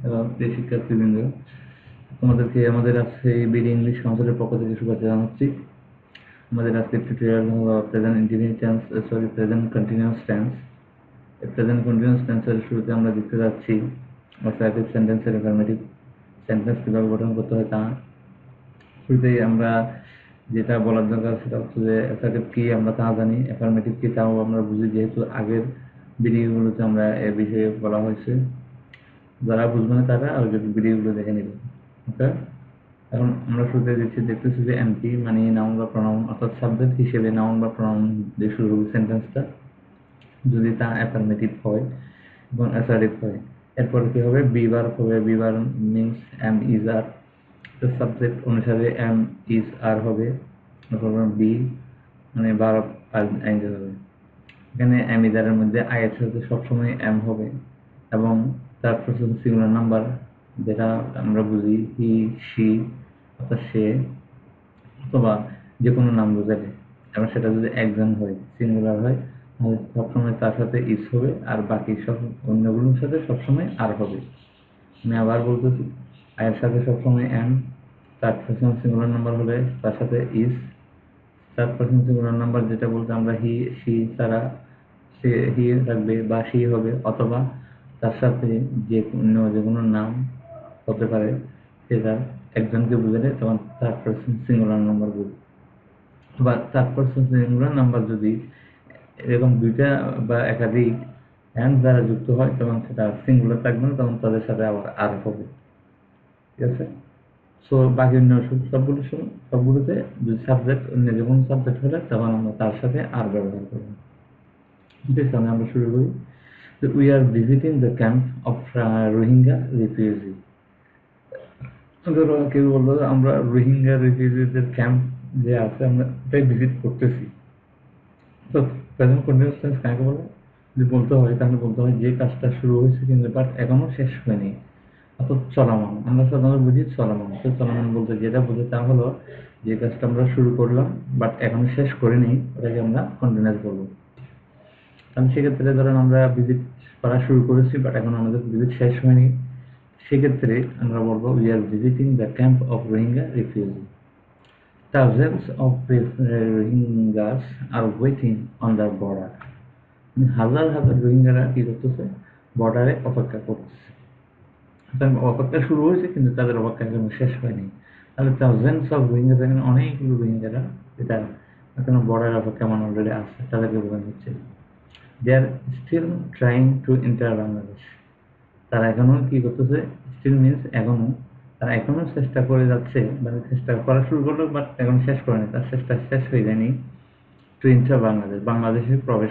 এবং প্রিয় শিক্ষার্থীবৃন্দ, তোমাদেরকে আমাদের আজকে বিডি ইংলিশ কাউন্সিলের পক্ষ থেকে শুভেচ্ছা জানাচ্ছি। আমাদের আজকের টিউটোরিয়াল হলো present indefinite tense, present continuous tense. এই প্রেজেন্ট কন্টিনিউয়াস টেন্সের শুরুতে আমরা দেখতে যাচ্ছি অ্যাসার্টিভ সেন্টেন্সের অ্যাফার্মেটিভ সেন্টেন্স কীভাবে গঠন করতে হয় তা। শুরুতেই আমরা যেটা বলার দরকার সেটা হচ্ছে যে অ্যাসার্টিভ কী আমরা তা জানি, অ্যাফার্মেটিভ কী তাও আমরা বুঝি, যেহেতু আগের ভিডিওগুলোতে আমরা এ বিষয়ে বলা হয়েছে। যারা বুঝবে না তারা আর ভিডিওগুলো দেখে নেবে। ওকে, এখন আমরা শুরুতে দেখতেছি যে এমপি মানে নাউন বা প্রনাউন, অর্থাৎ সাবজেক্ট হিসেবে নাউন বা প্রনাউন দিয়ে শুরু হবে সেন্টেন্সটা, যদি তা অ্যাফার্মেটিভ হয় এবং অ্যাসার্টিভ হয়। এরপরে কি হবে? বি ভার্ব হবে। Be verb means am is are, তো সাবজেক্ট অনুসারে এম ইজ আর হবে। তারপর বি মানে ভার্ব আর আইনজেল হবে। এখানে এম ইজ আরের মধ্যে আই এর সাথে সবসময় এম হবে এবং তার পারসন সিঙ্গুলার নাম্বার, যেটা আমরা বুঝি হি, সি অর্থাৎ সে, অথবা যে কোনো নাম বোঝাবে। এবং সেটা যদি একজন হয়, সিঙ্গুলার হয়, তাহলে সবসময় তার সাথে ইস হবে আর বাকি সব অন্যগুলোর সাথে সবসময় আর হবে। আমি আবার বলতেছি, আয়ের সাথে সবসময় am, third person singular number হলে তার সাথে is, third person singular number যেটা বলতে আমরা হি, সি ছাড়া সে হি থাকবে বা সি হবে, অথবা তার সাথে যে কোনো নাম হতে পারে, সেটা একজনকে বোঝালে তখন থার্ড পারসন সিঙ্গুলার নাম্বার বলবে। বা থার্ড পারসন সিঙ্গুলার নাম্বার যদি এরকম দুইটা বা একাধিক অ্যান্ড দ্বারা যুক্ত হয় তখন সেটা সিঙ্গুলার থাকবে না, তখন তাদের সাথে আবার আর হবে। ঠিক আছে? সো বাকি অন্য সবগুলোতে যদি সাবজেক্ট অন্য যে কোনো সাবজেক্ট হলে তখন আমরা তার সাথে আর ব্যবহার করব। ঠিক আছে, আমরা শুরু করি। We are visiting the camp of Rohingya refugee. ধরো কেউ বললো আমরা রোহিঙ্গা রিফিউজিদের ক্যাম্প যে আছে আমরা ওটাই ভিজিট করতেছি। তো প্রেজেন্ট কন্টিনিউয়াস টেন্স কাকে বলে? যদি বলতে হয় তাহলে বলতে হয় যে কাজটা শুরু হয়েছে কিন্তু বাট এখনো শেষ হয়নি, অর্থাৎ চলমান। আমরা সাধারণত বুঝি চলমান। তো চলমান বলতে যেটা বুঝি তা হলো যে কাজটা আমরা শুরু করলাম বাট এখনো শেষ করিনি, ওটাকে আমরা কন্টিনিউয়াস বলবো। কারণ সেক্ষেত্রে ধরেন আমরা ভিজিট করা শুরু করেছি বাট এখন আমাদের ভিজিট শেষ হয়নি, সেক্ষেত্রে আমরা বলবো we are visiting the camp of Rohingya refugee. Thousands of Rohingyas are waiting on the border. হাজার হাজার রোহিঙ্গারা কি করতেছে? বর্ডারে অপেক্ষা করতেছে। অপেক্ষা শুরু হয়েছে কিন্তু তাদের অপেক্ষা এখনো শেষ হয়নি। তাহলে থাউজেন্ডস অফ রোহিঙ্গা, এখানে অনেকগুলো রোহিঙ্গারা এটা এখনো বর্ডারে অপেক্ষা মানে অলরেডি আছে, তাদেরকে বোঝানো হচ্ছে। They are still trying to enter Bangladesh. তারা এখনো কি করতেছে? স্টিল মিনস এখনো, তারা এখনো চেষ্টা করে যাচ্ছে, মানে চেষ্টা করা শুরু করলো বাট এখন শেষ করেনি, তার চেষ্টা শেষ হয়ে যায়নি। টু এন্টার বাংলাদেশ, বাংলাদেশে প্রবেশ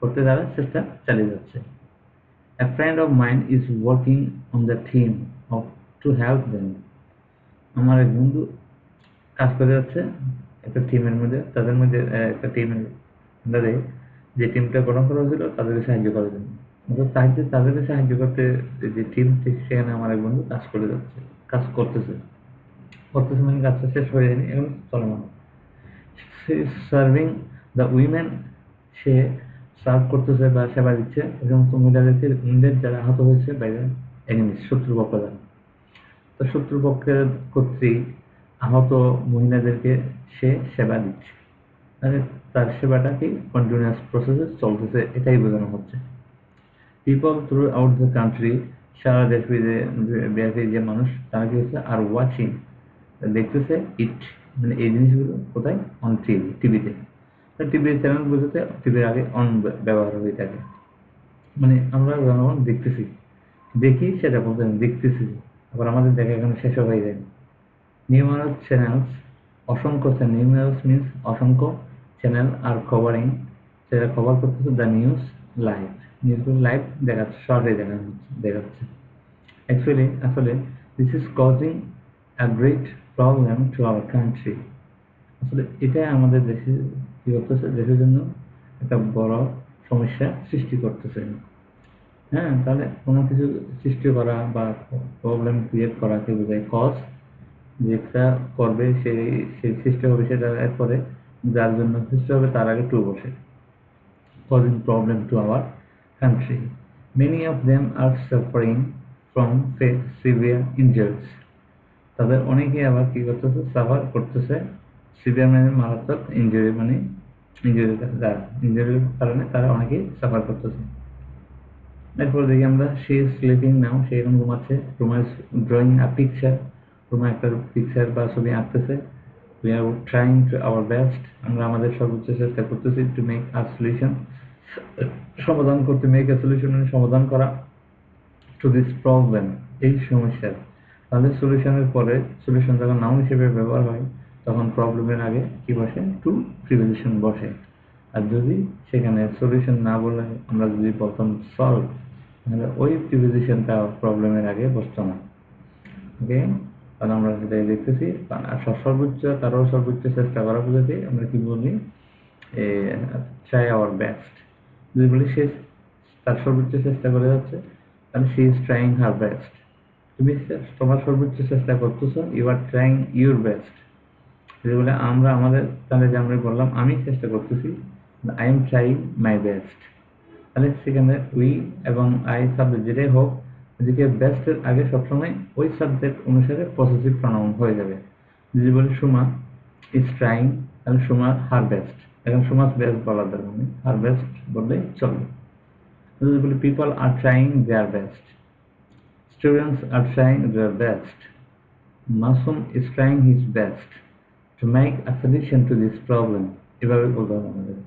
করতে তারা চেষ্টা চালিয়ে যাচ্ছে। A friend of mine is working on the theme of to help them. আমার এক বন্ধু কাজ করে যাচ্ছে একটা টিমের মধ্যে, তাদের মধ্যে একটা টিমের আন্ডারে যে টিমটা গঠন করা হয়েছিল তাদেরকে সাহায্য করার জন্য। তাদেরকে সাহায্য করতে যে টিম, সেখানে আমার এক বন্ধু কাজ করে যাচ্ছে, কাজ করতেছে মানে কাজটা শেষ হয়ে যায়নি, এখন চলমান। Serving the women, say serve করতেছে বা সেবা দিচ্ছে ওই সমস্ত মহিলাদের যারা আহত হয়েছে বাইরে এনিমিস, শত্রুপক্ষ দ্বারা। তো শত্রুপক্ষের কর্তৃক আহত মহিলাদেরকে সে সেবা দিচ্ছে, মানে তার সেবাটা কি কন্টিনিউয়াস প্রসেসে চলতেছে, এটাই বোঝানো হচ্ছে। People throughout the country, সারা দেশ ব্যাপী যে মানুষ তারা কি হচ্ছে আর ওয়াচিং, দেখতেছে ইট মানে এই জিনিসগুলো কোথায়? অন টিভি, টিভিতে। টিভির চ্যানেল বোঝাতে টিভির আগে অন ব্যবহার হয়ে থাকে, মানে আমরা জনগণ দেখতেছি, দেখি সেটা বলতে দেখতেছি, আবার আমাদের দেখা এখানে শেষ হয়ে যায়। নিউমারাস চ্যানেলস, অসংখ্য চ্যানেল, নিউমারাস মিনস অসংখ্য চ্যানেল আর কভারিং, সেটা কভার করতেছে দ্য নিউজ লাইভ, নিউজগুলো লাইভ দেখাচ্ছে, শর্টে দেখাচ্ছে। আসলে this is causing a great problem to our country. আসলে এটা আমাদের দেশে কি করতেছে? দেশের জন্য একটা বড় সমস্যা সৃষ্টি করতেছে। হ্যাঁ, তাহলে কোনো কিছু সৃষ্টি করা বা প্রবলেম ক্রিয়েট করাকে বোঝায়। কজ, যেটা করবে সেই সৃষ্টি হবে সেটা এরপরে যার জন্য সৃষ্টি হবে তার আগে টু বসে। causing problem to our country. Many of them are suffering from severe injuries. তাদের অনেকেই আবার কি করতেছে, সাফার করতেছে সিভিয়ার মানে মারাত্মক ইনজুরি, মানে ইনজুরির কারণে তারা অনেকেই সাফার করতেছে। এরপর দেখি আমরা, সে ইজ স্লিপিং নাও, সে এখন ঘুমাচ্ছে। Ruma is drawing a picture, Ruma একটা পিকচার বা ছবি আঁকতেছে। We are trying to our best, আমরা আমাদের সর্বোচ্চ চেষ্টা করতেছি টু মেক আ সলিউশন, সমাধান করতে, মেক এ সলিউশন মানে সমাধান করা, টু দিস প্রবলেম, এই সমস্যার। তাহলে সলিউশনের পরে, সলিউশন যখন নাউন হিসেবে ব্যবহার হয় তখন প্রবলেমের আগে কি বসে, টু প্রিপোজিশন বসে। আর যদি সেখানে সলিউশন না বলে আমরা যদি বলতাম সলভ, তাহলে ওই প্রিপোজিশনটা প্রবলেমের আগে বসতো না। ওকে, তাহলে আমরা সেটাই দেখতেছি। সর্বোচ্চ, কারো সর্বোচ্চ চেষ্টা করা বুঝাতে আমরা কি বলি, ট্রাই আওয়ার বেস্ট। যদি বলি সে তার সর্বোচ্চ চেষ্টা করে যাচ্ছে, তাহলে she is trying her best. তুমি তোমার সর্বোচ্চ চেষ্টা করতেছো, you are trying your best. যদি বলে আমরা আমাদের, তাহলে যে আমরা বললাম আমি চেষ্টা করতেছি, I am trying my best. তাহলে সেখানে উই এবং আই সাবজেক্ট যেটাই হোক, এদিকে বেস্টের আগে সবসময় ওই সাবজেক্ট অনুসারে পজিটিভ প্রনাউন হয়ে যাবে। যদি বলি সুমা ইজ ট্রাইং, তাহলে সুমা হার বেস্ট, এখন সুমাস বেস্ট বলার দরকার নেই, হার বেস্ট বললেই চলবে। যদি বলি people are trying their best, students are trying their best, Masum is trying his best to make a solution to this problem, এভাবে বলতে হবে আমাদের।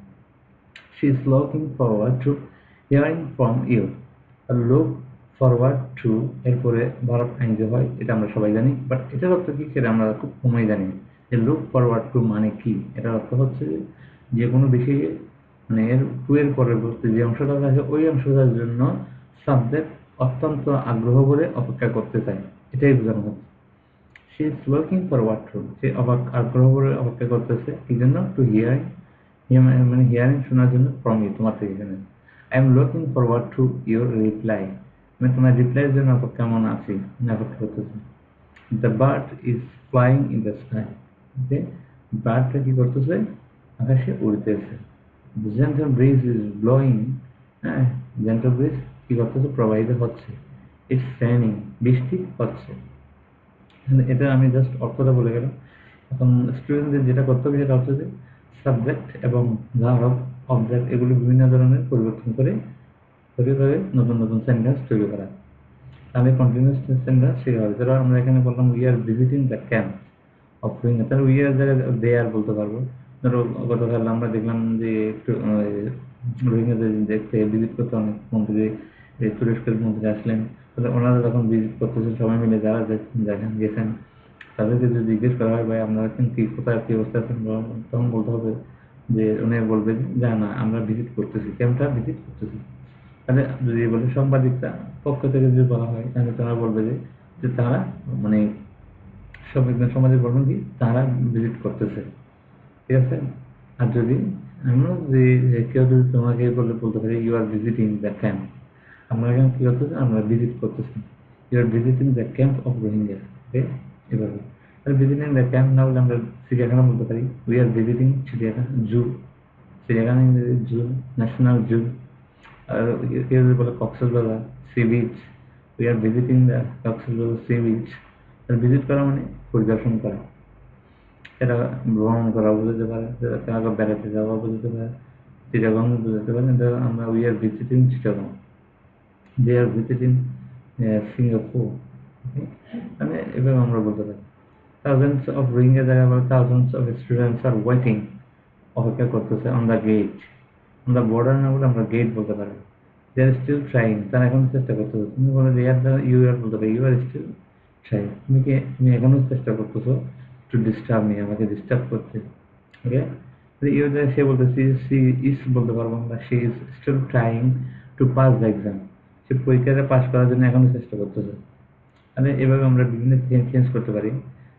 She is looking forward to hearing from you, look forward to এরপরে ভারত আইনজ হয়, এটা আমরা সবাই জানি, বাট এটার অর্থ কি সেটা আমরা খুব কমই জানি। যে লুক ফরওয়ার্ড টু মানে কি, এটার অর্থ হচ্ছে যে কোনো বিষয়ে, মানে এর টু এর পরবর্তী যে অংশটা থাকে ওই অংশটার জন্য সাবজেক্ট অত্যন্ত আগ্রহ করে অপেক্ষা করতে চায়, এটাই বোঝানো হচ্ছে। সে ইজ লুকিং ফরওয়ার্ড টু, সে আগ্রহ করে অপেক্ষা করতেছে কি জন্য, টু হিয়ারিং, মানে হিয়ারিং শোনার জন্য, ফ্রম ইউ তোমার থেকে। এখানে I am looking forward to your reply, আমি তোমার রিপ্লাইয়ের জন্য কেমন আছি, অপেক্ষা করতেছি। The bird is flying in the sky, okay, বার্ডটা কি করতেছে, আকাশে উড়তেছে। The gentle breeze is blowing, হ্যাঁ, জেন্টল ব্রিজ কি করতেছে, প্রবাহিত হচ্ছে। ইটস রেইনিং, বৃষ্টি হচ্ছে। এটা আমি জাস্ট অর্থটা বলে গেলাম। এখন স্টুডেন্টদের যেটা করতে হবে সেটা হচ্ছে যে সাবজেক্ট এবং ভার্ব, অবজেক্ট এগুলো বিভিন্ন ধরনের পরিবর্তন করে নতুন নতুন সেন্টেন্স তৈরি করা। তাহলে কন্টিনিউয়াস সেন্টেন্স শেখা হবে। ধরো আমরা এখানে বললাম we are visiting the camp of Rohingya, তাহলে উই আর জায়গায় দে আর বলতে পারবো। ধরো গতকাল আমরা দেখলাম যে একটু রোহিঙ্গাদের দেখতে ভিজিট করতে অনেক মন্ত্রী, তুরস্কের মন্ত্রী আসলেন, তাহলে ওনারা যখন ভিজিট করতেছেন সবাই মিলে যারা গেছেন, তাদেরকে যদি জিজ্ঞেস করা হয় ভাই আপনারা এখন কি কোথায় কি অবস্থা আছেন, তখন বলতে হবে যে উনি বলবে যে না আমরা ভিজিট করতেছি, ক্যাম্পটা ভিজিট করতেছি। তাহলে যদি বলে সাংবাদিকতা পক্ষ থেকে যদি বলা হয়, তাহলে তারা বলবে যে তারা মানে সমাজের বলবেন কি তারা ভিজিট করতেছে, ঠিক আছে। আর যদি আমরা যে কেউ যদি তোমাকে বলতে পারি you are visiting the camp, আমরা এখানে কি করতেছি, আমরা ভিজিট করতেছি, you are visiting the camp of Rohingya, okay, এভাবে। তাহলে ভিজিটিং দ্য ক্যাম্প না বলে আমরা চিড়িয়াখানা বলতে পারি, উই আর ভিজিটিং চিড়িয়াখানা, জু, চিড়িয়াখানা ইংরেজি জু, ন্যাশনাল জু। আর কেউ যদি বলে Cox's Bazar sea beach, we are visiting the Cox's Bazar sea beach, visit করা মানে পরিদর্শন করা, এটা ভ্রমণ করা বুঝতে পারে, কাউকে বেড়াতে যাওয়া বুঝতে পারে, চিটাগং বুঝতে পারে। আমরা we are visiting Chittagong, they are visiting Singapore, মানে এভাবে আমরা বলতে পারি। থাউজেন্ডস অফ রোহিঙ্গা জায়গায় বলে thousands of students are waiting, অপেক্ষা করতেছে, on the gate, on the border না বলে আমরা গেট বলতে পারি। দে আর স্টিল ট্রাইং, তারা এখন চেষ্টা করতেছে। তুমি বলে দে আর, ইউ আর বলতে পারি, ইউ আর স্টিল ট্রাইং, তুমি এখনো চেষ্টা করতেছো টু ডিস্টার্ব মি, আমাকে ডিস্টার্ব করতে, ওকে। ইউ সে বলতেছি, সি ইজ বলতে পারবো আমরা, she is still trying to pass the exam, সে পরীক্ষাটা পাস করার জন্য এখনো চেষ্টা করতেছে। তাহলে এভাবে আমরা বিভিন্ন চেঞ্জ করতে পারি।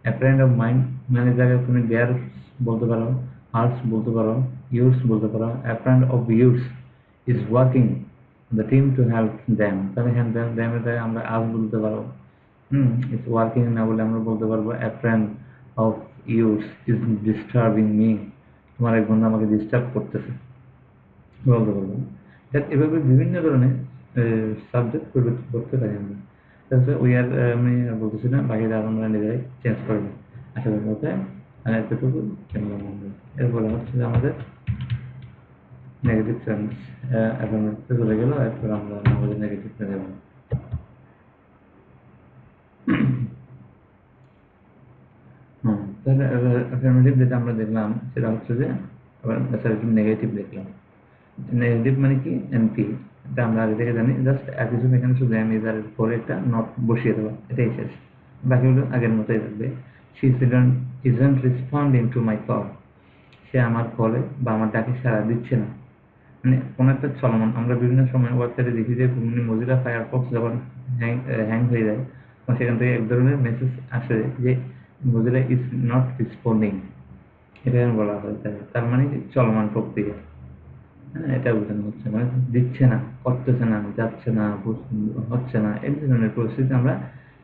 এ ফ্রেন্ড অফ মাইন্ড মানে জায়গায় তুমি দেয়ার বলতে পারো, আর্স বলতে পারো, ইউর্স বলতে পারো। A friend of yours is working the team to help them, তাহলে হ্যাঁ দ্যামের জায়গায় আমরা আর্স বলতে পারো। ইজ ওয়ার্কিং না বলে আমরা বলতে পারবো a friend of yours is disturbing me, তোমার এক বন্ধু আমাকে ডিস্টার্ব করতেছে বলতে পারবো। এভাবে বিভিন্ন ধরনের সাবজেক্ট পরিবর্তন করতে পারি আমরা। উই আর আমি বলতেছি না, বাকিটা আমরা নিজেরাই চেঞ্জ করবো আশা করি। ওকে, আর এতটুকু জানলাম আমরা। এরপরে হচ্ছে যে আমাদের নেগেটিভ সেন্স অ্যাফার্মেটিভ চলে গেল, এরপর আমরা আমাদের নেগেটিভটা দেব। তাহলে অ্যাফার্মেটিভ যেটা আমরা দেখলাম সেটা হচ্ছে যে আবার অ্যাসার্টিভ নেগেটিভ দেখলাম। নেগেটিভ মানে কি? এনপি, এটা আমরা আগে থেকে জানি। জাস্ট কিছু এখানে শুধু এম ইজারের পরে একটা নট বসিয়ে দেওয়া, এটাই শেষ। বাকিগুলো আগের মতোই থাকবে। She isn't responding to my call, সে আমার কলে বা আমার ডাকে সাড়া দিচ্ছে না। মানে কোনো একটা চলমান, আমরা বিভিন্ন সময় ওয়েবসাইটে দেখি যে মজিলা ফায়ারফক্স যখন হ্যাং হয়ে যায় তখন সেখান থেকে এক ধরনের মেসেজ আসে যে মজিলা ইজ নট রেসপন্ডিং, এটা বলা হয়। তার মানে চলমান প্রক্রিয়া। হ্যাঁ, এটা বোঝানো হচ্ছে, মানে দিচ্ছে না, করতেছে না, যাচ্ছে না, হচ্ছে না, এই ধরনের পরিস্থিতি আমরা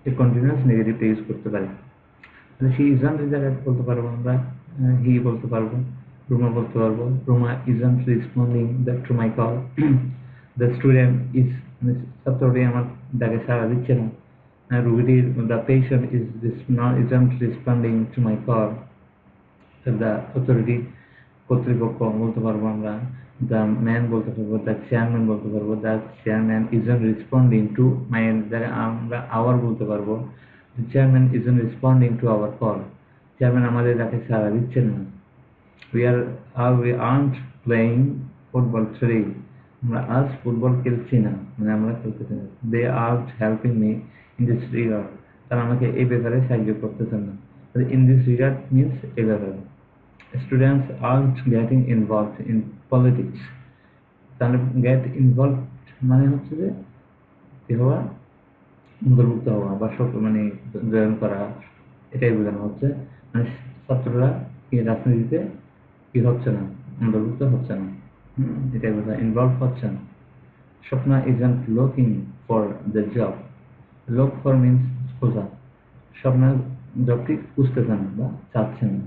এই কন্টিনিউয়াস নেগেটিভটা ইউজ করতে পারি। তাহলে সে ইজন্ট এর জায়গায় বলতে পারবো আমরা হি বলতে পারবো, রুমা বলতে পারবো Ruma isn't responding to my call, the student is, ছাত্রটি আমার ডাকে সাড়া দিচ্ছে না, রুগীটির the patient isn't responding to my call, the authority কর্তৃপক্ষ বলতে পারবো আমরা, দ্য ম্যান বলতে পারবো, দ্য চেয়ারম্যান বলতে পারবো, the chairman isn't responding to মাই, আমরা আওয়ার বলতে পারবো, the chairman isn't responding to our call, chairman আমাদের ডাকে সাড়া দিচ্ছেন না। we aren't playing football today, আমরা আজ ফুটবল খেলছি না, মানে আমরা খেলতেছি না। they aren't helping me in this regard, তারা আমাকে এই ব্যাপারে সাহায্য করতেছেন না। in this regard means এই ব্যাপারে। students aren't getting involved in politics, তাহলে get involved মানে হচ্ছে যে কি হওয়া, অন্তর্ভুক্ত হওয়া বা মানে জয়েন করা, এটাই বোঝানো হচ্ছে। মানে ছাত্ররা কি রাজনীতিতে কি হচ্ছে না, অন্তর্ভুক্ত হচ্ছে না, এটাই বোঝা, ইনভলভ হচ্ছে না। Swapna isn't looking for the job, look for means খোঁজা, স্বপ্না জবটি খুঁজতেছেন বা চাচ্ছেন না।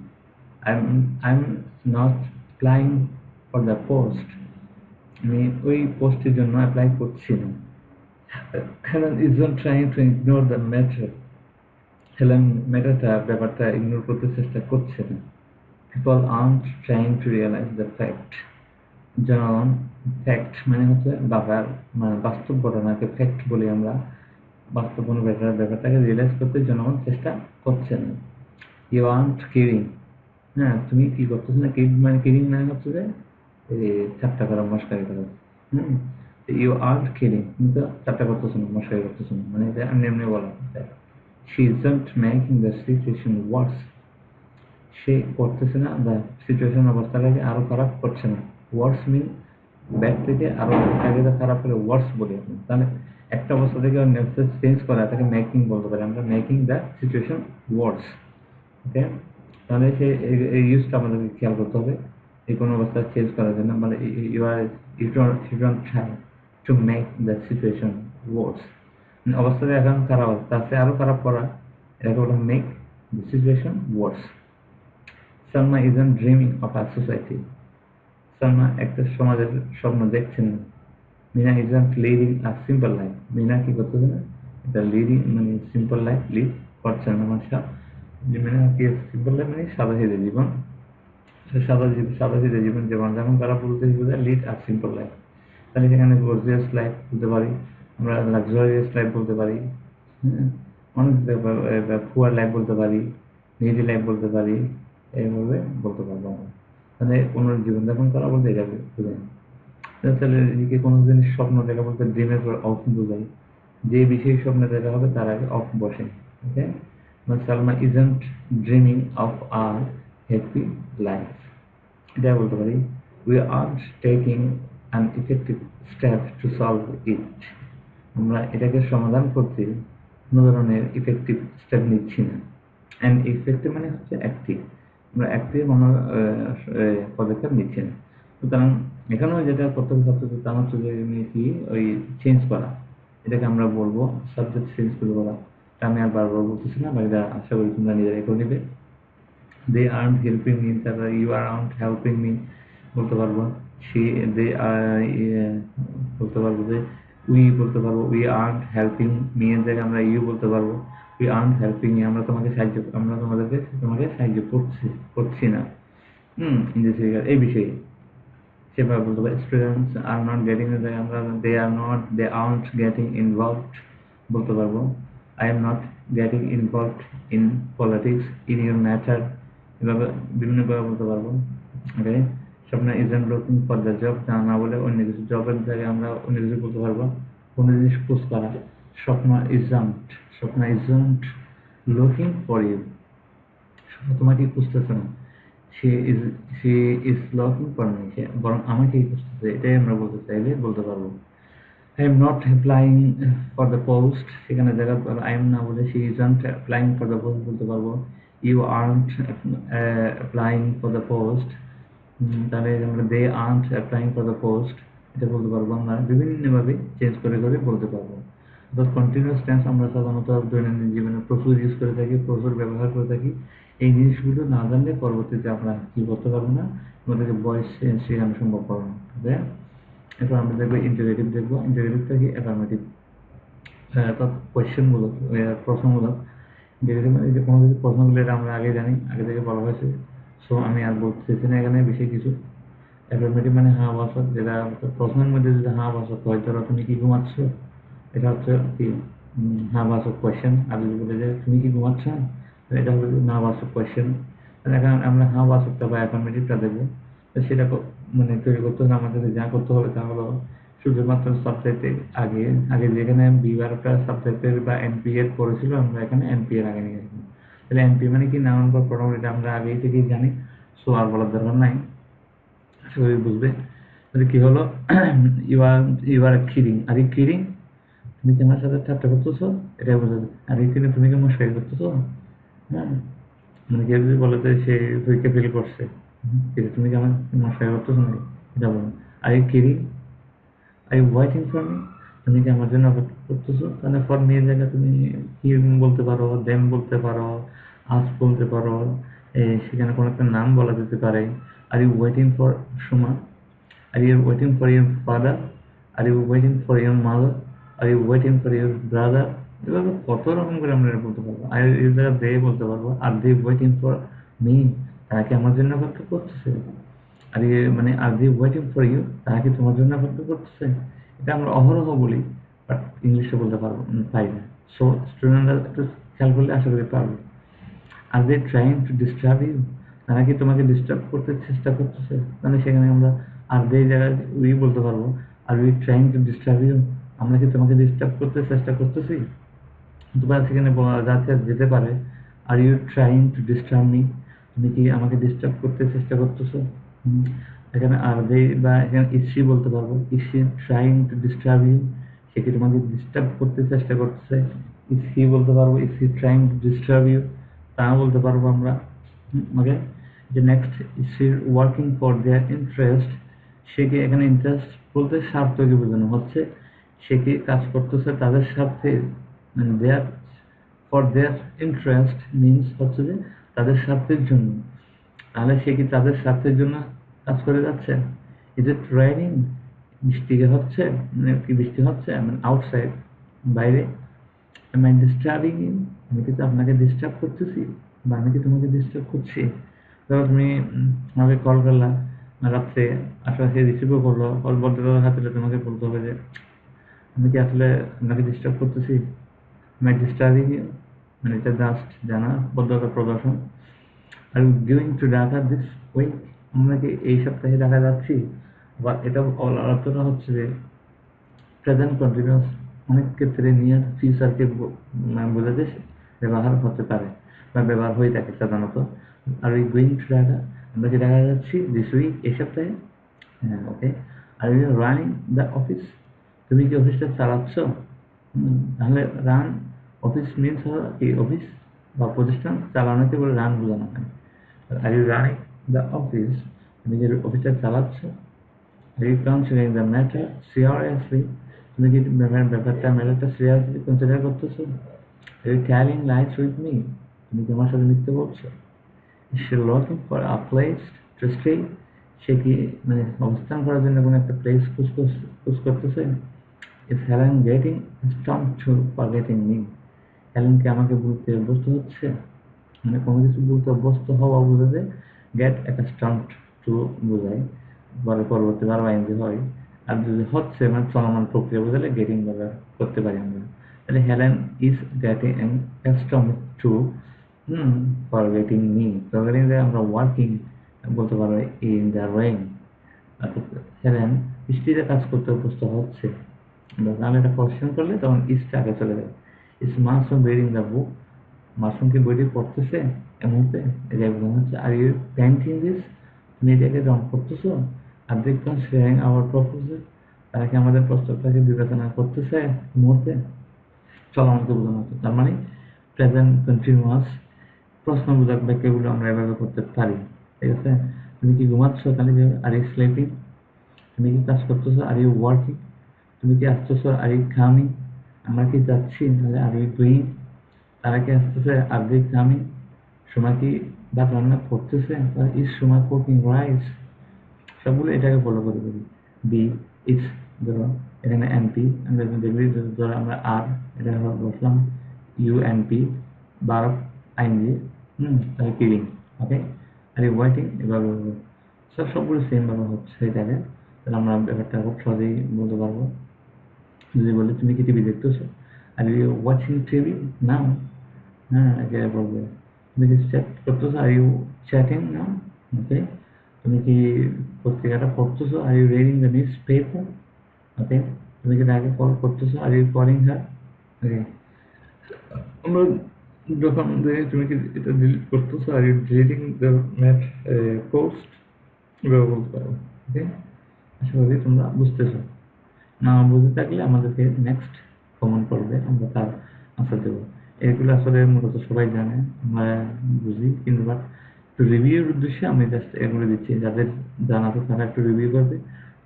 I'm not applying for the post, আমি ওই পোস্টের জন্য অ্যাপ্লাই করছি না। Helen isn't trying to ignore the matter, হেলেন ম্যাটারটা, ব্যাপারটা ইগনোর করতে চেষ্টা করছে না। People aren't trying to realize the fact, জনগণ, ফ্যাক্ট মানে হচ্ছে ব্যাপার, মানে বাস্তব ঘটনাকে ফ্যাক্ট বলি আমরা, বাস্তব কোনো ব্যাপারটাকে রিয়েলাইজ করতে জনগণ চেষ্টা করছে না। ইউ আর্নট কেয়ারিং, হ্যাঁ তুমি কি করতেছো না, কেয়ারিং মানে হচ্ছে যে ঠাট্টা করা, মস্কারি করা। ইউ আর্নট কেয়ারিং, তুমি তো ঠাট্টা করতেছো না, মস্কারি করতেছো না, মানে এটা এমনি এমনি বলা। She isn't making the situation worse, সে করতেছে না দ্য সিচুয়েশন, অবস্থাটাকে আরো খারাপ করছে না। ওয়ার্স মিন ব্যাড থেকে আরো আগে খারাপ করে ওয়ার্স বলি আপনি। তাহলে একটা অবস্থা থেকে নেক্সট চেঞ্জ করা, তাকে মেকিং বলতে পারি আমরা, মেকিং দ্য সিচুয়েশন ওয়ার্স। ওকে, তাহলে সে এই ইউজটা আমাদেরকে খেয়াল করতে হবে এই কোনো অবস্থা চেঞ্জ করার জন্য। মানে you don't try to make the situation worse, অবস্থাটা এখন খারাপ, তার চেয়ে আরো খারাপ করা, এটাকে বলা make the situation worse. Salma isn't dreaming of a society, Salma একটা সমাজের স্বপ্ন দেখছেন না। Mina isn't leading a simple life, Mina কি করতেছে না, এটা লিডিং মানে সিম্পল লাইফ লিড করছে না। মানে মিনা কি সিম্পল লাইফ মানে সাদা সিধে জীবন, সাদা সিধে জীবন যেমন তারা বলতে বোঝায় লিড আর সিম্পল লাইফ। তাহলে সেখানে গর্জিয়াস লাইফ বলতে পারি আমরা, লাক্সারিয়াস লাইফ বলতে পারি, অনেক পুয়ার লাইফ বলতে পারি, নিডি লাইফ বলতে পারি, এইভাবে বলতে পারবো আমরা। মানে কোনো জীবনযাপন করা বলতে এটা বোঝায়। তাহলে নিজেকে কোনো জিনিস স্বপ্ন দেখা বলতে ড্রিমের পর অফ বোঝায়, যে বিষয়ে স্বপ্ন দেখা হবে তার আগে অফ বসে। ওকে, মানে Salma isn't dreaming of our happy life, এটা বলতে পারি। We are taking an effective step to solve it, আমরা এটাকে সমাধান করতে কোনো ধরনের ইফেক্টিভ স্টেপ নিচ্ছি না। অ্যান্ড ইফেক্টিভ মানে হচ্ছে অ্যাক্টিভ, আমরা অ্যাক্টিভ কোনো পদক্ষেপ নিচ্ছি না। সুতরাং এখানেও যেটা করতে হবে তা হচ্ছে যে কি ওই চেঞ্জ করা, এটাকে আমরা বলবো সাবজেক্ট চেঞ্জ করে বলা। আমি আর বারবার বলতেছি না, বাকিটা আশা করি তোমরা নিজেরাই করে নেবে। দে আর্নট হেল্পিং মি, তারপর you are aren't helping me বলতে পারবো। দে বলতে পারবো যে উই বলতে পারবো, উই আর্নড হেল্পিং মি এর জায়গায় আমরা ইউ বলতে পারবো, উই আর্নড হেল্পিং মি, আমরা তোমাকে সাহায্য করছি না ইন দিস রিগার্ড, এই বিষয়ে সেভাবে বলতে পারি। স্টুডেন্টস আর নট গেটিং এর জায়গায় আমরা দে আর্নট গেটিং ইনভলভড বলতে পারবো। I am not getting involved in politics in your matter, এভাবে বিভিন্নভাবে বলতে পারবো। Okay, Swapna isn't looking for the job, না বলে অন্য কিছু, জবের জায়গায় আমরা অন্য কিছু বলতে পারবো, কোনো জিনিস খোঁজ করা। Swapna isn't looking for you, তোমাকে খুঁজতেছে না, সে ইজ লুকিং ফর মি, সে বরং আমাকেই খুঁজতেছে, এটাই আমরা বলতে চাইলে বলতে পারবো। I am not applying for the post, সেখানে জায়গা আই এম না বলে she isn't applying for the post বলতে পারবো। You aren't applying for the post, তাহলে আমরা they aren't applying for the post, এটা বলতে পারবো। আমরা বিভিন্নভাবে চেঞ্জ করে বলতে পারবো। অর্থাৎ কন্টিনিউয়াস টেন্স আমরা সাধারণত দৈনন্দিন জীবনে প্রচুর ইউজ করে থাকি, প্রচুর ব্যবহার করে থাকি। এই জিনিসগুলো না জানলে পরবর্তীতে আমরা কি করতে পারবো না, আমাদেরকে ভয়েস চেঞ্জ শেখানো সম্ভব পারবো না। এরপর আমরা দেখবো ইন্টারোগেটিভ, দেখবো ইন্টারোগেটিভটা কি অ্যাফার্মেটিভ, অর্থাৎ কোয়েশ্চেনমূলক, প্রশ্নমূলক। ইন্টারোগেটিভ মানে যে কোনো কিছু প্রশ্নগুলো, এটা আমরা আগে জানি, আগে থেকে বলা হয়েছে, সো আমি আর বলতে চাইছি না এখানে বেশি কিছু। অ্যাফার্মেটিভ মানে হ্যাঁ বাসক, যেটা প্রশ্নের মধ্যে যদি হ্যাঁ বাসক হয়, ধরো তুমি কি ঘুমাচ্ছ, এটা হচ্ছে কি হ্যাঁ বাসক কোয়েশ্চেন। আর যদি বলে যে তুমি কি ঘুমাচ্ছ, এটা হলো না বাসক কোয়েশ্চেন। এখন আমরা হ্যাঁ বাসকটা বা অ্যাফার্মেটিভটা দেখবো। সেটা মানে তৈরি করতে হলে আমাদের যা করতে হবে তা হলো শুধুমাত্র সাবজেক্টের আগে আগে যেখানে বিভাগটা সাবজেক্টের বা এনপি এর পড়েছিল, আমরা এখানে এনপি এর আগে নিয়ে আসবো। তাহলে এনপি মানে কি, নাউন বা প্রোনাউন, এটা আমরা আগেই থেকেই জানি, সো আর বলার দরকার নাই, আশা করি বুঝবে। তাহলে কি হলো, you are kidding, are you kidding, তুমি কি আমার সাথে ঠাট্টা করতেছো, এটাই বোঝা যায়। আর ইউ কিডিং, তুমি কি মশাই করতেছো, হ্যাঁ, মানে কেউ যদি বলে যে সে তুইকে ফিল করছে, তুমি কি আমার মশাই করতেছো নাকি, এটা বলো। Are you kidding, are you waiting for me, তুমি কি আমার জন্য অপেক্ষা করতেছো। তাহলে ফর মি এর জায়গায় তুমি কি বলতে পারো, দেম বলতে পারো, আস বলতে পারো, সেখানে কোনো একটা নাম বলা যেতে পারে। Are you waiting for Suma, are you waiting for your father, are you waiting for your mother, are you waiting for your brother, এভাবে কত রকম করে আমরা এটা বলতে পারবো। আর এর জায়গায় দে বলতে পারবো, আর দে ওয়েটিং ফর মি, তারা কি আমার জন্য অপেক্ষা করতেছে। আর মানে আর দে ওয়েটিং ফর ইউ, তারা কি তোমার জন্য অপেক্ষা করতেছে। এটা আমরা অহরহ বলি, বাট ইংলিশে বলতে পারি না। সো স্টুডেন্টরা একটু খেয়াল করলে আশা করি পারবে। Are they trying to disturb you, তারা কি তোমাকে ডিস্টার্ব করতে চেষ্টা করতেছে, মানে সেখানে আমরা আর দে জায়গায় উই বলতে পারবো। Are we trying to disturb you, আমরা কি তোমাকে ডিস্টার্ব করতে চেষ্টা করতেছি। অথবা সেখানে বলা যেতে পারে, are you trying to disturb me, তুমি কি আমাকে ডিস্টার্ব করতে চেষ্টা করতেছো। এখানে আর দে বা এখানে ইজ শি বলতে পারবো, is she trying to disturb you, সে কি তোমাকে ডিস্টার্ব করতে চেষ্টা করতেছে। ইজ হি বলতে পারবো, is he trying to disturb you, তা বলতে পারবো আমরা। ওকে, যে next, is she working for their interest, সে কি এখানে ইন্টারেস্ট বলতে স্বার্থকে বোঝানো হচ্ছে, সে কি কাজ করতেছে তাদের স্বার্থে, মানে their for their interest means হচ্ছে যে তাদের স্বার্থের জন্য। তাহলে সে কি তাদের স্বার্থের জন্য কাজ করে যাচ্ছে। ইজ ইট রেইনিং, বৃষ্টি হচ্ছে, মানে কি বৃষ্টি হচ্ছে, মানে আউটসাইড, বাইরে। এম আই ডিস্টার্বিং ইউ, আমি কি আপনাকে ডিস্টার্ব করতেছি, বা আমি কি তোমাকে ডিস্টার্ব করছি। ধরো তুমি আমাকে কল করলা রাত্রে, আসলে সে রিসিভও করলো, কল বলতে হাতে তোমাকে বলতে হবে যে আমি কি আসলে আপনাকে ডিস্টার্ব করতেছি, মাই ডিস্টার্বিং ইউ, মানে এটা জাস্ট জানা বদ্ধতা প্রদর্শন। Are going to Dhaka this week, আমরা কি এই সপ্তাহে ঢাকা যাচ্ছি। বা এটা অর্থটা হচ্ছে যে প্রেজেন্ট কন্টিনিউয়াস, অনেক ক্ষেত্রে নিয়ার ফিউচারকে বোঝাতে ব্যবহার হতে পারে বা ব্যবহার হয়ে থাকে সাধারণত। আর ওই গোয়িং টু ঢাকা, আমরা কি ঢাকা যাচ্ছি দিস উইক, এই সপ্তাহে, হ্যাঁ okay. Are you running the office, তুমি কি অফিসটা চালাচ্ছ। তাহলে রান অফিস মিনস হলো কি অফিস বা প্রতিষ্ঠান চালানোকে বলে রান বোঝানো হয়। Are you running the office, তুমি যে অফিসটা চালাচ্ছ। Are you considering the matter seriously, তুমি কি ম্যাটারটা সিরিয়াসলি কনসিডার করতেছো। Are you telling lies with me, তুমি কি আমার সাথে মিথ্যে বলছো। সে looking for a place to stay, সে কি মানে অবস্থান করার জন্য কোনো একটা প্লেস খোঁজ করতেছে। Is Helen getting strong to forgetting me? Helen কি আমাকে বলতে অভ্যস্ত হচ্ছে? মানে কোনো কিছু বলতে অভ্যস্ত হওয়া বোঝাতে গেট অ্যাকাস্টমড টু বোঝায়, পরে পরবর্তী বার আইনজি হয়। আর যদি হচ্ছে মানে চলমান প্রক্রিয়া বোঝালে গেটিং ব্যবহার করতে পারি আমরা। তাহলে Helen is getting accustomed to forgetting me. Forgetting আমরা ওয়ার্কিং বলতে পারবো ইন দ্য রেইন। অর্থাৎ হেলেন বৃষ্টিতে কাজ করতে অভ্যস্ত হচ্ছে। আমি একটা কোয়েশ্চেন করলে তখন ইজটা আগে চলে যায়। Is Masum reading the book? Masum কি বইটি পড়তেছে এই মুহূর্তে? এটা একদম হচ্ছে আর ইউ পেন্টিং দিস? তুমি এটাকে রং করতেছো? আর দে কনসিডারিং আওয়ার প্রপোজাল? তারা কি আমাদের প্রস্তাবটাকে বিবেচনা করতেছে এই মুহূর্তে? চলমানকে বোঝানো হচ্ছে। তার মানে প্রেজেন্ট কন্টিনিউয়াস প্রশ্নবোধক বাক্যগুলো আমরা এভাবে করতে পারি। ঠিক আছে? তুমি কি ঘুমাচ্ছ? তাহলে আর ইউ স্লিপিং? তুমি কি কাজ করতেছো? Are you working? তুমি কি আসতেছো? Are you coming? আমরা কি যাচ্ছি? তাহলে আর ইউ ডুইং? তারা কি আসতেছে? আর দে কামিং? সোমা কি ভাত রান্না করতেছে? তাহলে ইজ সোমা কুকিং রাইস? সবগুলো এটাকে ফলো করে করি। বি ইজ, ধরো এখানে এনপি আমরা দেখবি, ধরো আমরা আর এটা বসলাম ইউএনপি বারফ আইনজি, তাহলে কিলিং। ওকে, আর এই ওয়াইটিং এভাবে সবগুলো সেম ভাবে হচ্ছে এটাকে। তাহলে আমরা ব্যাপারটা খুব সহজেই বলতে পারবো। যদি বলি তুমি কি টিভি দেখতেছো? Are you watching TV now? হ্যাঁ, একে বলবে। তুমি কি চ্যাট করতেছো? Are you chatting now? Okay. তুমি কি পত্রিকাটা পড়তেছো? Are you reading the newspaper? Okay. তুমি কি তাকে কল করতেছো? Are you calling her? Okay. আমরা যখন তুমি কি এটা ডিলিট করতেছো? Are you deleting the mat post? এভাবে বলতে পারো। ওকে, আশা করি তোমরা বুঝতেছো। না বুঝে থাকলে আমাদেরকে নেক্সট কমন পড়বে, আমরা তার আনসার দেবো। এগুলো আসলে মূলত সবাই জানে, আমরা বুঝি, কিন্তু বাট একটু রিভিউর উদ্দেশ্যে আমি জাস্ট এগুলো দিচ্ছি। যাদের জানা আছে তারা একটু রিভিউ করবে,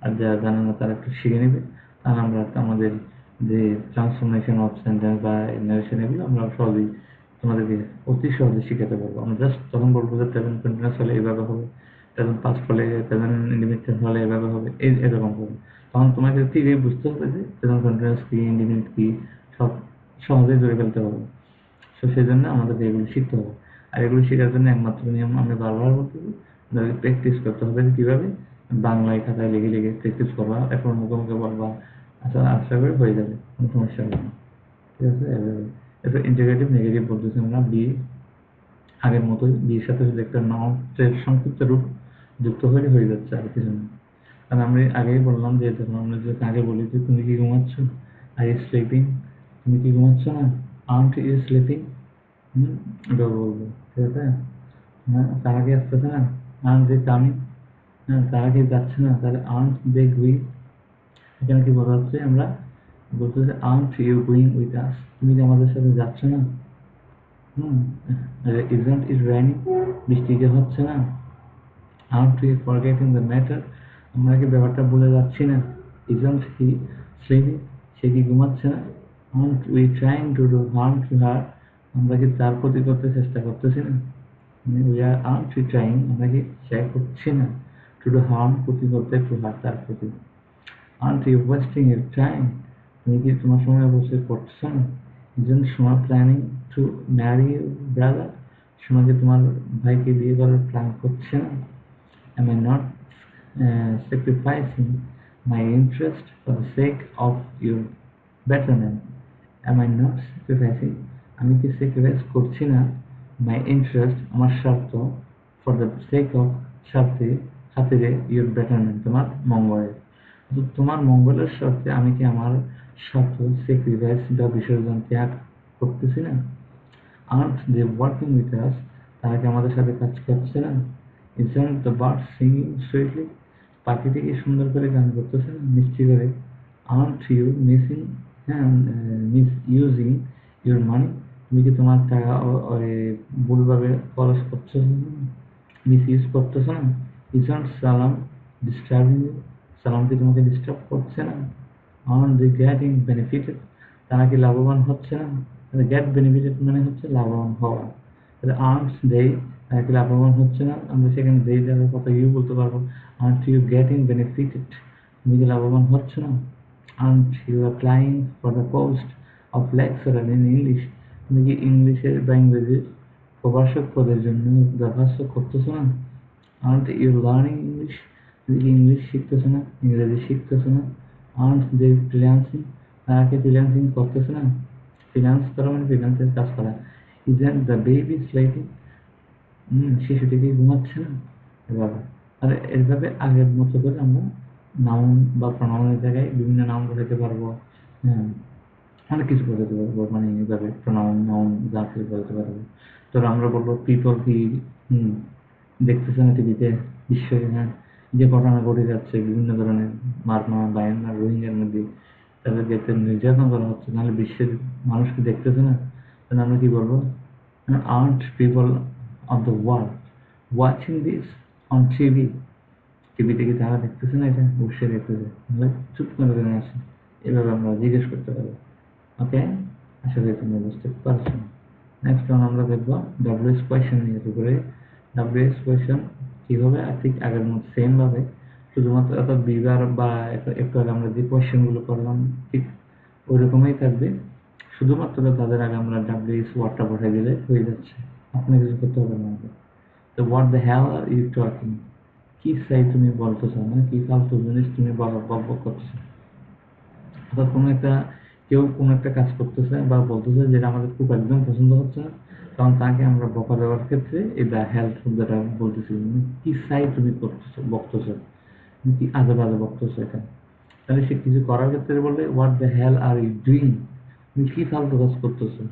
আর যারা জানে না তারা একটু শিখে নেবে। আর আমরা আমাদের যে ট্রান্সফরমেশন অফ সেন্টেন্স বা নারেশন এগুলো আমরা সহজেই তোমাদেরকে অতি সহজে শিখাতে পারবো। আমরা জাস্ট তখন বলবো যে প্রেজেন্ট কন্টিনিউয়াস হলে এইভাবে হবে, প্রেজেন্ট পাস্ট হলে, প্রেজেন্ট ইন্ডিপেন্ডেন্ট হলে এভাবে হবে, এরকম হবে। তখন তোমাকে ঠিকই বুঝতে হবে যে প্রেজেন্ট কন্টিনিউয়াস কি, ইন্ডিপেন্ডেন্ট কি, সব সহজেই ধরে ফেলতে হবে। তো সেই জন্য আমাদেরকে এগুলো শিখতে হবে। আর এগুলো শেখার জন্য একমাত্র নিয়ম আমি বারবার বলতেছি, প্র্যাকটিস করতে হবে। কীভাবে? বাংলায় খাতায় লিখে লিখে প্র্যাকটিস করবা, এখন মুখে মুখে বলবা। আচ্ছা, আশা করি হয়ে যাবে, কোনো সমস্যা হবে না। ঠিক আছে? এভাবে। এরপর ইন্টিগ্রেটিভ নেগেটিভ বলতেছি আমরা বি আগের মতোই, বির সাথে যদি একটা নটের সংক্ষিপ্ত রূপ যুক্ত হলে হয়ে যাচ্ছে, আর কিছু না। কারণ আমি আগেই বললাম যে দেখুন, আমরা যদি আগে বলি যে তুমি কি ঘুমাচ্ছ? Are you sleeping? তুমি কি ঘুমাচ্ছ না? Aren't you sleeping? এটা বলবো। ঠিক আছে? হ্যাঁ, তারা কি আসতেছে না? Aren't they coming? হ্যাঁ, তারা কি যাচ্ছে না? তাহলে আর্নট দে গোয়িং? এখানে কি বলা হচ্ছে? আমরা বলতেছি aren't you going with us? তুমি কি আমাদের সাথে যাচ্ছ না? Isn't it raining? বৃষ্টি কি হচ্ছে না? Aren't we forgetting the matter? আমরা কি ব্যাপারটা ভুলে যাচ্ছি না? Isn't he sleeping? সে কি ঘুমাচ্ছে না? Aren't we trying to do harm to her? আমরা কি তার ক্ষতি করতে চেষ্টা করতেছি না? We are aren't we trying? আমরা কি চেষ্টা করছি না টু ডু হার্ম, ক্ষতি করতে, টু হার, তার ক্ষতি? Aren't you wasting your time? তুমি কি তোমার সময় অবশ্যই করছো না? Isn't Soma planning to marry your brother? Soma কি তোমার ভাইকে বিয়ে করার প্ল্যান করছে না? Am I not sacrificing my interest for the sake of your betterment? Am I not sacrificing? আমি কি স্যাক্রিফাইস করছি না মাই ইন্টারেস্ট, আমার স্বার্থ, ফর দ্য সেক অফ, স্বার্থে, খাতিরে, ইউর বেটারমেন্ট, তোমার মঙ্গলের। তোমার মঙ্গলের স্বার্থে আমি কি আমার স্বার্থ স্যাক্রিফাইস বা বিসর্জন ত্যাগ করতেছি না? Aren't they working with us? তারা কি আমাদের সাথে কাজ করছে না? Isn't the bird singing sweetly? পাখিটি কি সুন্দর করে গান করতেছে না, মিষ্টি করে? Aren't you misusing your money? তুমি কি তোমার টাকা ভুলভাবে খরচ করছো না, মিসইউজ করতেছো না? Isn't সালাম disturbing you? সালাম কি তোমাকে ডিস্টার্ব করছে না? Aren't they getting benefited? তারা কি লাভবান হচ্ছে না? গেট বেনিফিটেড মানে হচ্ছে লাভবান হওয়া। তাহলে আর্নস দে, তারা কি লাভবান হচ্ছে না? আমরা সেখানে দে জায়গার কথা ইউ বলতে পারবো। Aren't you getting benefited? তুমি কি লাভবান হচ্ছে না? aren't you applying for the post of lecturer in English? তুমি কি ইংলিশের বা ইংরেজির প্রভাষক পদের জন্য দরখাস্ত করতেছো না? aren't you learning English? তুমি কি ইংলিশ শিখতেছো না, ইংরেজি শিখতেছো না? aren't they freelancing? তারা কি ফ্রিল্যান্সিং করতেছে না? ফ্রিল্যান্স করা মানে ফ্রিল্যান্সের কাজ করা। isn't the baby sleeping? শিশুটি কি ঘুমাচ্ছে না? এভাবে আর এইভাবে আগের মতো করে আমরা নাউন বা প্রনাউনের জায়গায় বিভিন্ন নাউন বসাতে পারবো। হ্যাঁ, অনেক কিছু বোঝাতে পারবো, মানে এইভাবে প্রোনাউন নাউন যা কিছু বোঝাতে পারবো। ধরো আমরা বলবো পিপল কি দেখতেছে না টিভিতে বিশ্বে, হ্যাঁ, যে ঘটনা ঘটে যাচ্ছে বিভিন্ন ধরনের মারমা বায়ানমার রোহিঙ্গার মধ্যে তাদেরকে একটা নির্যাতন করা হচ্ছে, নাহলে বিশ্বের মানুষ কি দেখতেছে না? তাহলে আমরা কি বলবো? Art people of the world watching this on TV? টিভিতে কি তারা দেখতেছে না? এটা অবশ্যই দেখতেছে, তাহলে চুপ করে বেরিয়ে আসে। এভাবে আমরা জিজ্ঞেস করতে পারি। ওকে, আশা করি তোমরা বুঝতে পারছো। নেক্সট ওয়ান আমরা দেখবো ডাব্লিউএস কোয়েশ্চেন নিয়ে। করে ডাব্লিউএস কোয়েশ্চেন কীভাবে ঠিক আগের মতো সেমভাবে শুধুমাত্র অর্থাৎ বিবার বা একটু আগে আমরা যে কোয়েশ্চেনগুলো করলাম ঠিক ওই রকমই থাকবে, শুধুমাত্র তাদের আগে আমরা ডাব্লিউএস ওয়ার্ডটা বসাই দিলে হয়ে যাচ্ছে, আপনার কিছু করতে হবে না আমাদের। তো what the hell are you talking? কি চাই তুমি বলতেছো, মানে কি ফালতু জিনিস তুমি বকবক করতেছো। অর্থাৎ কোনো একটা কেউ কোনো একটা কাজ করতেছে বা বলতেছে যেটা আমাদের খুব একদম পছন্দ হচ্ছে না, তখন তাকে আমরা বকা দেওয়ার ক্ষেত্রে এই দ্য হেল্প শব্দটা বলতেছি। কি চাই তুমি করতেছো, বকতেছো, কি আজে বাজে বকতেছো এটা। তাহলে সে কিছু করার ক্ষেত্রে বললে what the hell are you doing? তুমি কি ফালতু কাজ করতেছো।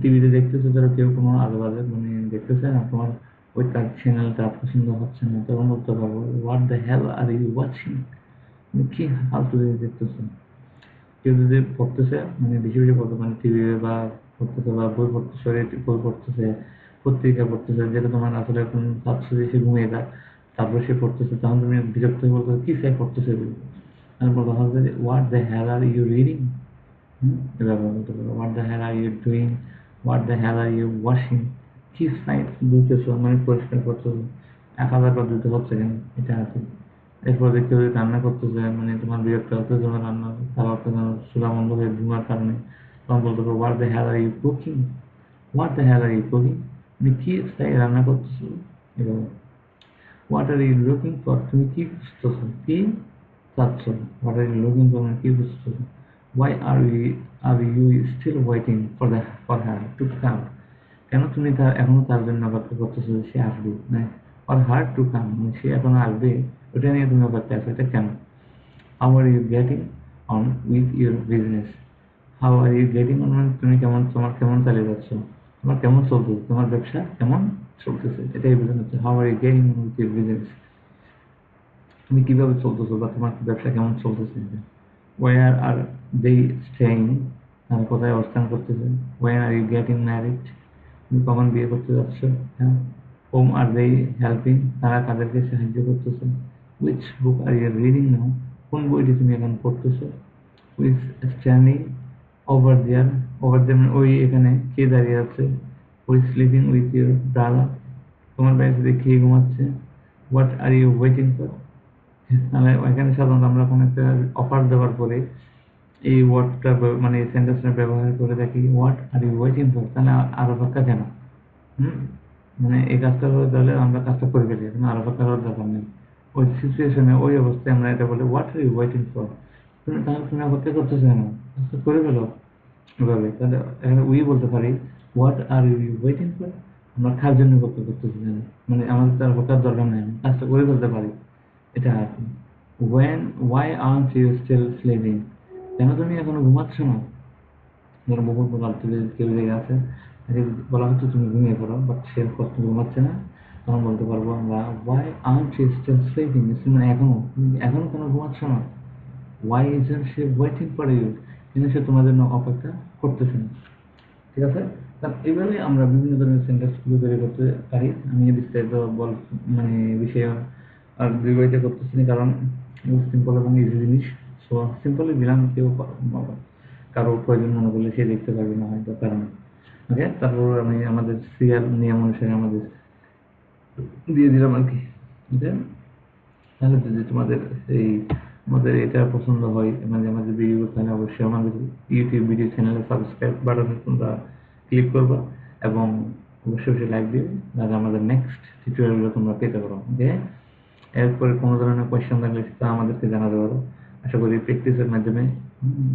টিভিতে দেখতেছো ধরো কেউ কোনো আজে বাজে মানে দেখতেছে না, তোমার ওই তার চ্যানেলটা পছন্দ হচ্ছে না, তখন বলতে পারবো what the hell are you watching? তুমি কি ফালতু জিনিস দেখতেছো। কেউ যদি পড়তেছে মানে বেশি বেশি পড়তে মানে টিভি বা পড়তেছে বা বই পড়তেছে, বই পড়তেছে, পত্রিকা পড়তেছে, যেটা তোমার আসলে এখন চাচ্ছো যে সে ঘুমিয়ে যায়, তারপর সে পড়তেছে, তখন তুমি বিরক্ত হয়ে বলতে কি সে পড়তেছে, আমি বলতে হবে যে what the hell are you reading? এভাবে বলতে পারো what the hell are you doing, what the hell are you washing? কি সাইড ধুতেছো মানে পরিষ্কার করতেছো, 1000 বার ধুতে হচ্ছে কেন, এটা আছে। এরপর দেখতে হবে রান্না করতেছে মানে তোমার বিরক্ত হচ্ছে, তোমার রান্না খাওয়া চুলা বন্ধ হয়ে ধোঁয়ার কারণে, তখন বলতে পারো what the hell are you cooking? What the hell are you cooking? তুমি কি তাই রান্না করতেছো। এবং what are you looking for? তুমি কি খুঁজতেছো, কি চাচ্ছ। What are you looking for মানে কি খুঁজতেছো। Why are you still waiting for her to come? কেন তুমি এখনো তার জন্য অপেক্ষা করতেছো যে সে আসবে, মানে ফর হার টু কাম মানে সে এখনো আসবে, ওটা নিয়ে তুমি অপেক্ষা আছো, এটা কেন। How are you getting on with your business? How are you getting on মানে তুমি কেমন, তোমার কেমন চালিয়ে যাচ্ছ, তোমার কেমন চলতেছে, তোমার ব্যবসা কেমন চলতেছে, এটাই বোঝানো হচ্ছে how are you getting on with your business. তুমি কিভাবে চলতেছো বা তোমার ব্যবসা কেমন চলতেছে। Where are they staying? তারা কোথায় অবস্থান করতেছে। Where are you getting married? তুমি কখন বিয়ে করতে যাচ্ছ। হ্যাঁ, হোম আর দে হেল্পিং? তারা তাদেরকে সাহায্য করতেছে। Which book are you reading now? কোন বইটি তুমি এখন পড়তেছো। উইচ স্ট্যান্ডিং ওভার দেয়ার মানে ওই এখানে কে দাঁড়িয়ে আছে। We sleeping with your brother? তোমার ভাইয়ের সাথে কে ঘুমাচ্ছে। What are you waiting for? তাহলে এখানে সাধারণত আমরা কোনো একটা অফার দেওয়ার পরে এই ওয়ার্ডটা মানে এই সেন্টেন্সটা ব্যবহার করে দেখি what are you waiting for, তাহলে আর অপেক্ষা কেন। হুম, মানে এই কাজটা হলে তাহলে আমরা কাজটা করে ফেলি, এখন আর অপেক্ষা করার দরকার নেই। ওই সিচুয়েশনে ওই অবস্থায় আমরা এটা বলি what are you waiting for? তুমি অপেক্ষা করতেছো কেন, কাজটা করে ফেলো এভাবে। তাহলে এখানে উই বলতে পারি what are you waiting for? আমরা কার জন্য অপেক্ষা করতেছি কেন, মানে আমাদের তার অপেক্ষার দরকার নেই, কাজটা করে ফেলতে পারি, এটা আর কি। Why aren't you still sleeping? কেন তুমি এখনো ঘুমাচ্ছ না। ধরো বহু কেউ জেগে আছে, তাকে বলা হচ্ছে তুমি ঘুমিয়ে পড়ো, বাট সে কষ্ট ঘুমাচ্ছে না, তখন বলতে পারবো আমরা why aren't you still sleeping? মানে এখনো কেন ঘুমাচ্ছ না। Why isn't she waiting for you? কিন্তু সে তোমার জন্য অপেক্ষা করতেছে না। ঠিক আছে, কারণ এইভাবে আমরা বিভিন্ন ধরনের সেন্টেন্সগুলো তৈরি করতে পারি। আমি বিস্তারিত মানে বিষয়ে আর বিবাহিত করতেছি না, কারণ সিম্পল এবং ইজি জিনিস। সো সিম্পলি দিলাম, কেউ কারো প্রয়োজন মনে করলে সে দেখতে পারবে না হয়তো কারণ। ওকে, তারপর আমি আমাদের সিরিয়াল নিয়ম অনুসারে আমাদের দিয়ে দিলাম আর কি। ওকে, তাহলে যদি তোমাদের এই আমাদের এটা পছন্দ হয় মানে আমাদের ভিডিও, তাহলে অবশ্যই আমাদের ইউটিউব ভিডিও চ্যানেলে সাবস্ক্রাইব বাটনে তোমরা ক্লিক করবা এবং অবশ্যই লাইক দিবে, যাতে আমাদের নেক্সট টিউটোরিয়ালগুলো তোমরা পেতে পারো। ওকে, এরপরে কোনো ধরনের কোয়েশ্চেন থাকলে সেটা আমাদেরকে জানাতে পারো। আশা করি প্র্যাকটিসের মাধ্যমে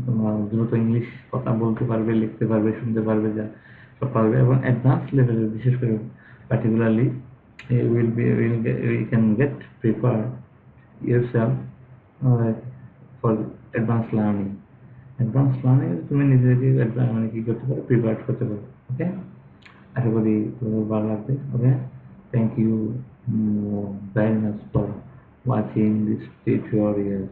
তোমরা দ্রুত ইংলিশ কথা বলতে পারবে, লিখতে পারবে, শুনতে পারবে, যা সব পারবে। এবং অ্যাডভান্স লেভেলের বিশেষ করে particularly we can get prepared yourself for advanced learning. Advanced learning তুমি নিজেকে মানে কি করতে পারো, প্রিপেয়ার করতে পারো। ওকে, আশা করি তোমাদের ভালো লাগবে। Okay, thank you very much for watching this tutorial.